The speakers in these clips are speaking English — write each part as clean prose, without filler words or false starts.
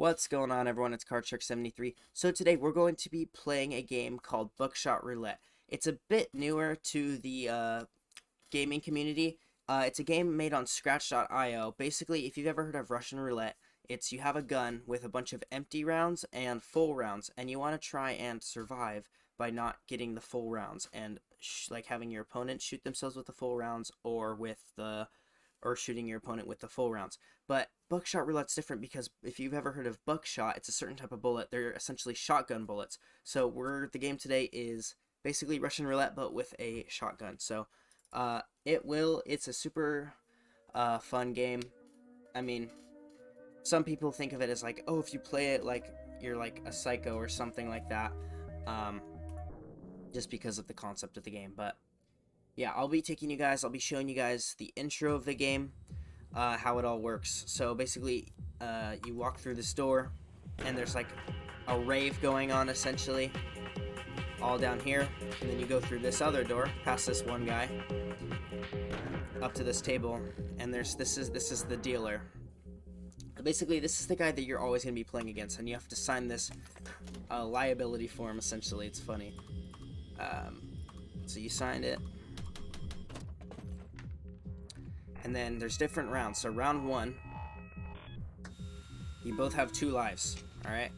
What's going on, everyone? It's CardShark73. So today we're going to be playing a game called Buckshot Roulette. It's a bit newer to the gaming community. It's a game made on Scratch.io. Basically, if you've ever heard of Russian roulette, it's you have a gun with a bunch of empty rounds and full rounds, and you want to try and survive by not getting the full rounds and like having your opponent shoot themselves with the full rounds or shooting your opponent with the full rounds. But Buckshot Roulette's different because if you've ever heard of buckshot, it's a certain type of bullet. They're essentially shotgun bullets. So the game today is basically Russian roulette, but with a shotgun. So it's a super fun game. I mean, some people think of it as like, oh, if you play it like you're like a psycho or something like that, just because of the concept of the game. But yeah, I'll be showing you guys the intro of the game, how it all works. So basically, you walk through this door, and there's like a rave going on, essentially, all down here. And then you go through this other door, past this one guy, up to this table, and this is the dealer. Basically, this is the guy that you're always going to be playing against, and you have to sign this liability form, essentially. It's funny. So you signed it. And then there's different rounds. So round one, you both have 2 lives. Alright?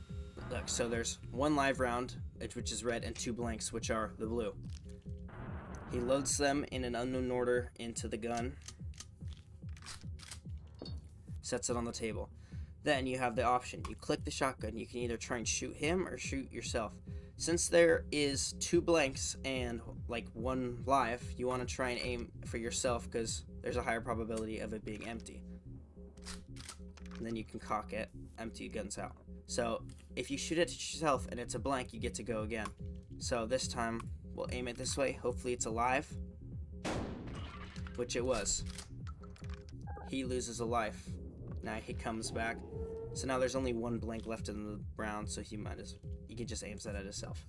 Look, so there's 1 live round, which is red, and 2 blanks, which are the blue. He loads them in an unknown order into the gun. Sets it on the table. Then you have the option. You click the shotgun. You can either try and shoot him or shoot yourself. Since there is 2 blanks and like 1 live, you want to try and aim for yourself because there's a higher probability of it being empty. And then you can cock it, empty guns out. So if you shoot it to yourself and it's a blank, you get to go again. So this time we'll aim it this way. Hopefully it's alive, which it was. He loses a life. Now he comes back. So now there's only 1 blank left in the round, so you can just aim that at himself.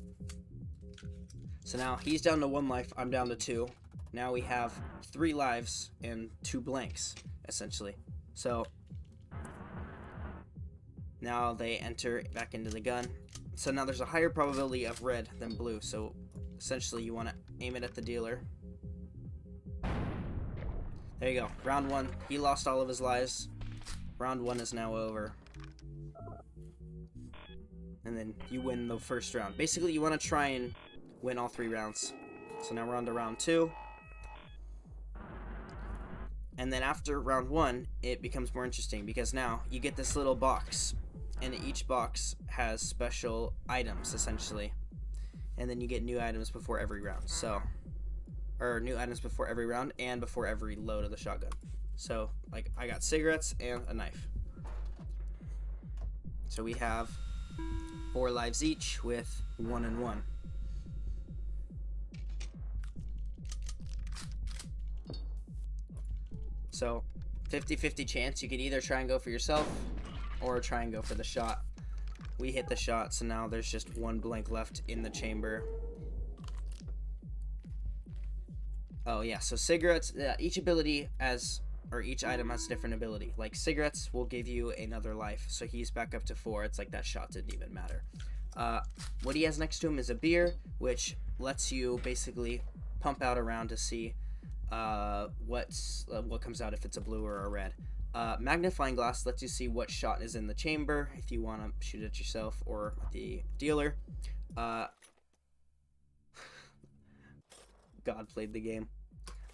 So now he's down to 1 life, I'm down to 2. Now we have 3 lives and 2 blanks, essentially. So now they enter back into the gun. So now there's a higher probability of red than blue. So essentially you want to aim it at the dealer. There you go. Round 1. He lost all of his lives. Round 1 is now over. And then you win the first round. Basically, you want to try and win all 3 rounds. So now we're on to round 2. And then after round 1, it becomes more interesting because now you get this little box. And each box has special items, essentially. And then you get new items before every round. Or new items before every round and before every load of the shotgun. So, like, I got cigarettes and a knife. So we have 4 lives each with 1 and 1. So 50-50 chance. You could either try and go for yourself or try and go for the shot. We hit the shot, so now there's just 1 blank left in the chamber. Oh yeah, so cigarettes, each item has a different ability. Like cigarettes will give you another life, so he's back up to 4. It's like that shot didn't even matter. What he has next to him is a beer, which lets you basically pump out a round to see what comes out, if it's a blue or a red. Magnifying glass lets you see what shot is in the chamber if you want to shoot it yourself or the dealer. God played the game.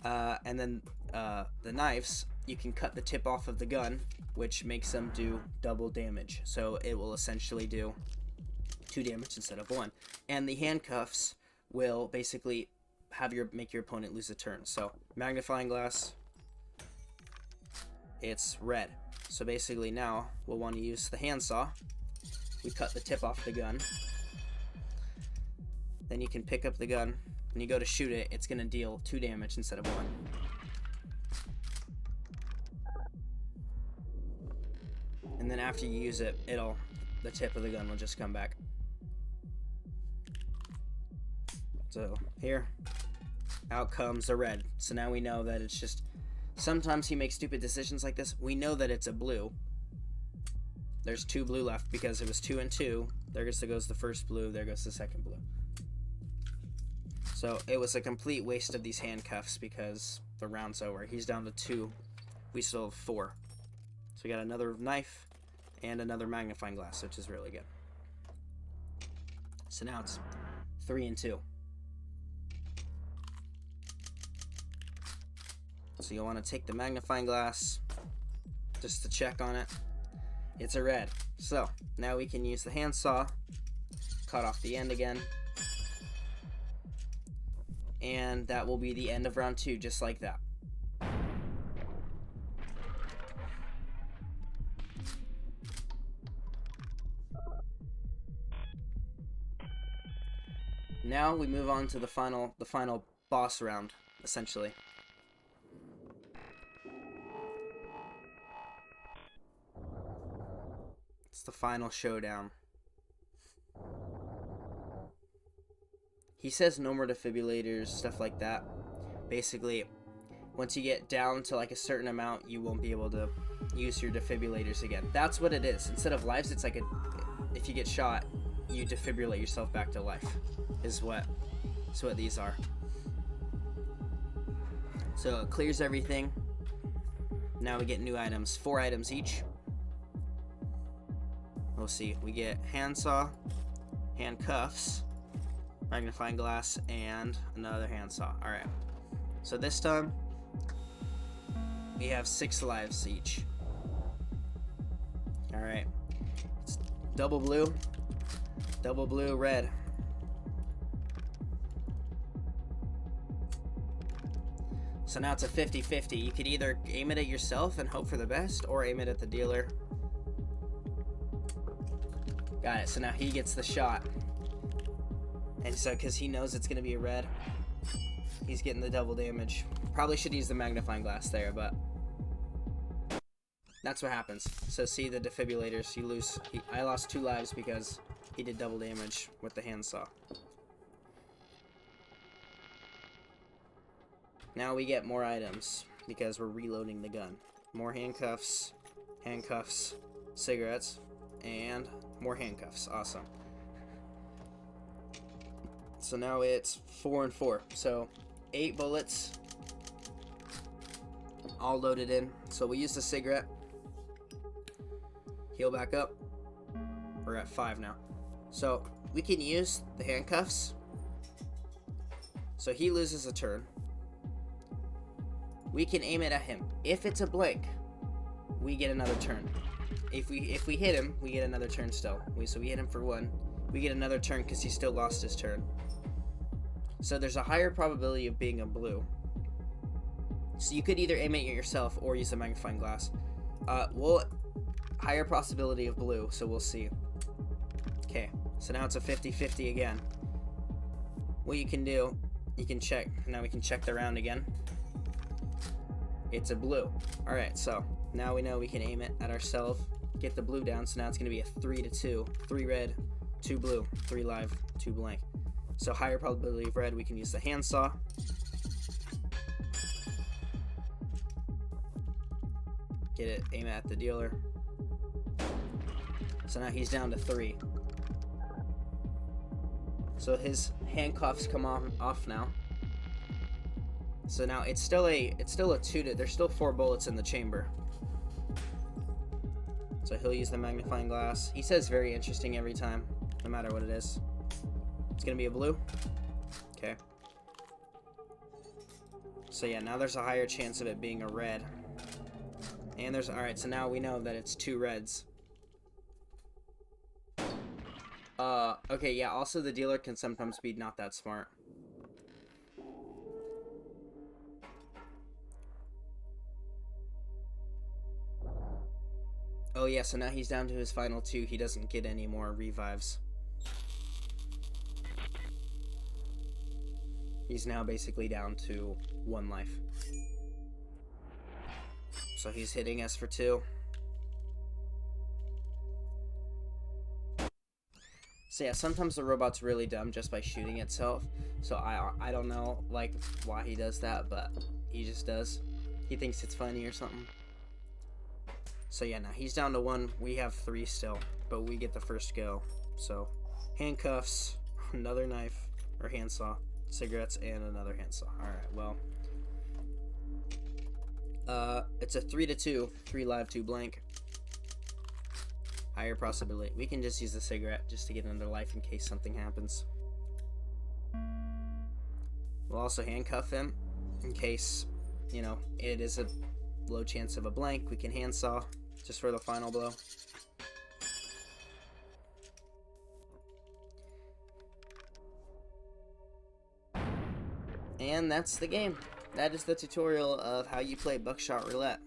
And then the knives, you can cut the tip off of the gun, which makes them do double damage. So it will essentially do 2 damage instead of 1. And the handcuffs will basically make your opponent lose a turn. So magnifying glass, it's red. So basically now we'll want to use the handsaw. We cut the tip off the gun. Then you can pick up the gun. When you go to shoot it, it's going to deal 2 damage instead of 1. And then after you use it, the tip of the gun will just come back. So here, out comes a red. So now we know that it's just, sometimes he makes stupid decisions like this. We know that it's a blue. There's 2 blue left because it was 2 and 2. There goes the first blue. There goes the second blue. So it was a complete waste of these handcuffs because the round's over. He's down to 2. We still have 4. So we got another knife and another magnifying glass, which is really good. So now it's 3 and 2. So you'll want to take the magnifying glass just to check on it. It's a red. So now we can use the handsaw, cut off the end again, and that will be the end of round 2, just like that. Now we move on to the final boss round, essentially. It's the final showdown. He says no more defibrillators, stuff like that. Basically, once you get down to like a certain amount, you won't be able to use your defibrillators again. That's what it is. Instead of lives, it's like if you get shot, you defibrillate yourself back to life. Is what these are. So it clears everything. Now we get new items, 4 items each. We'll see. We get handsaw, handcuffs, magnifying glass, and another handsaw. Alright. So this time, we have 6 lives each. Alright. It's double blue, red. So now it's a 50-50. You could either aim it at yourself and hope for the best, or aim it at the dealer. Got it. So now he gets the shot. And so, because he knows it's going to be a red, he's getting the double damage. Probably should use the magnifying glass there, but that's what happens. So see the defibrillators. You lose. I lost 2 lives because he did double damage with the handsaw. Now we get more items because we're reloading the gun. More handcuffs, cigarettes, and more handcuffs. Awesome. So now it's 4 and 4. So 8 bullets, all loaded in. So we use the cigarette. Heal back up. We're at 5 now. So we can use the handcuffs. So he loses a turn. We can aim it at him. If it's a blank, we get another turn. If we hit him, we get another turn still. So we hit him for 1. We get another turn because he still lost his turn. So there's a higher probability of being a blue. So you could either aim it at yourself or use a magnifying glass. Higher possibility of blue, so we'll see. Okay, so now it's a 50-50 again. What you can do, you can check. Now we can check the round again. It's a blue. Alright, so now we know we can aim it at ourselves, get the blue down, so now it's going to be a 3-2. 3 red, 2 blue, 3 live, 2 blank. So higher probability of red, we can use the handsaw. Get it, aim it at the dealer. So now he's down to 3. So his handcuffs come off now. So now it's still a 2 there's still 4 bullets in the chamber. So he'll use the magnifying glass. He says very interesting every time, no matter what it is. It's gonna be a blue. Okay. So yeah, now there's a higher chance of it being a red. And there's, alright, so now we know that it's 2 reds. Okay, yeah, also the dealer can sometimes be not that smart. Oh yeah, so now he's down to his final 2. He doesn't get any more revives. He's now basically down to 1 life. So he's hitting us for 2. So yeah, sometimes the robot's really dumb just by shooting itself. So I don't know like why he does that, but he just does. He thinks it's funny or something. So yeah, now he's down to 1. We have 3 still, but we get the first go. So handcuffs, another knife or handsaw, cigarettes, and another handsaw. All right, well, it's a 3 to 2, 3 live, 2 blank. Higher possibility. We can just use the cigarette just to get another life in case something happens. We'll also handcuff him in case, you know, it is a low chance of a blank. We can handsaw just for the final blow. And that's the game. That is the tutorial of how you play Buckshot Roulette.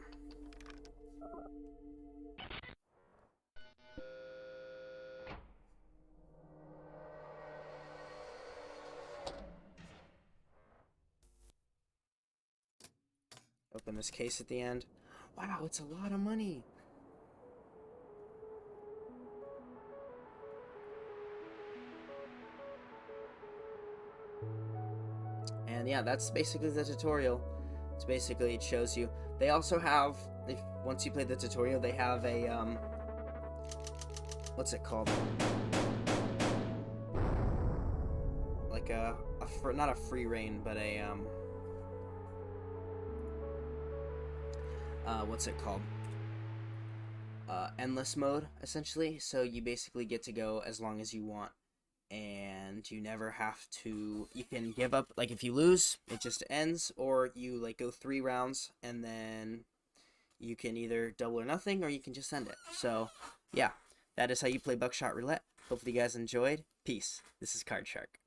Open this case at the end. Wow, it's a lot of money. And yeah, that's basically the tutorial. It's basically, it shows you. They also have, once you play the tutorial, they have a, what's it called? Like not a free reign, but a, what's it called? Endless mode, essentially. So you basically get to go as long as you want. And you never have to, you can give up, like if you lose, it just ends, or you like go 3 rounds, and then you can either double or nothing, or you can just end it. So, yeah, that is how you play Buckshot Roulette. Hopefully you guys enjoyed. Peace. This is Card Shark.